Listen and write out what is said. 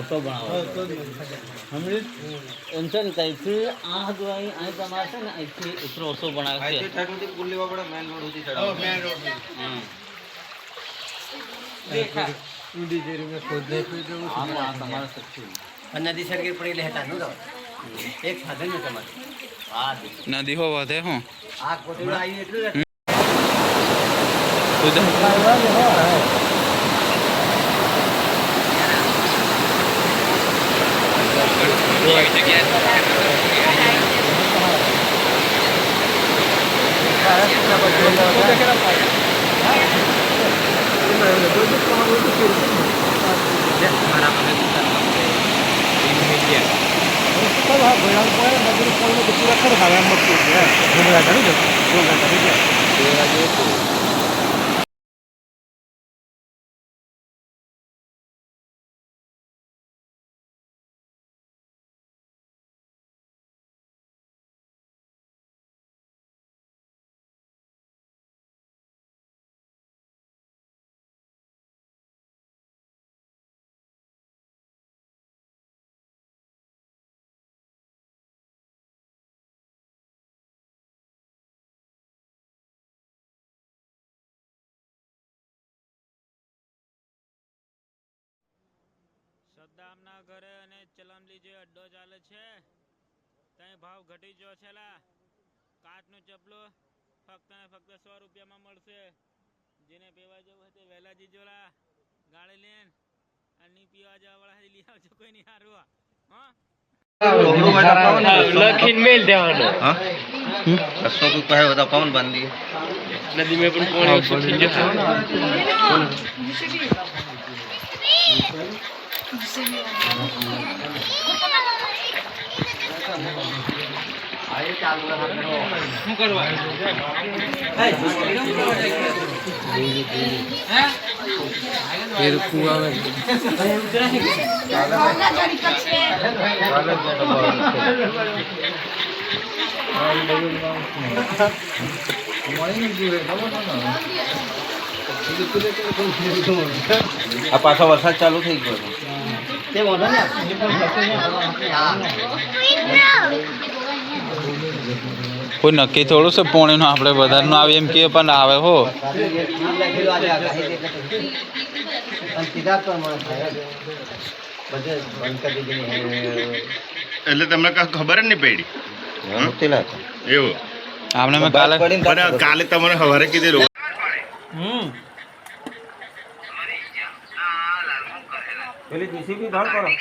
મોટો બનાવો સમજી ટેન્શન કઈથી આ દવાઈ અહીં તમારે છે ને અહીંથી એટલો ઓછો બનાવે છે નદી સરગી પડી લેતા નું એક સાધન ને તમારે નદી હો વધે હું આ કોટડા આવી એટલું સદ્દામના ઘરે અને ચલમલી જે અડ્ડો ચાલે છે ત્યાં ભાવ ઘટી ગયો છે લા કાચનું ચપલું ફક્ત ને ફક્ત 100 રૂપિયામાં મળશે જેને પીવા જવું હોય તે વહેલા જીજોલા ગાડી લઈને અને પીવા જવા વાળા લઈ આવજો કોઈ નહીં હારું હા લખીન મેલ દેવાનો हाँ 100 रुपये है बता कौन बांध दिए નદી में પણ કોણ થઈ જશે શું કરવા ફેર કુવાવે आ पाछा वरसाद चालू થઈ ગયો તે વાંધો ને કોઈ નક્કી થોડું છે પોણીનું આપણે વધારનું આવે એમ કહીએ પણ આવે હો એટલે તમને ખબર જ નહીં પડી એવું આપણે મેં કાલે કાલે તમને સવારે કીધેલું પેલી જીસીબી ધાર કરો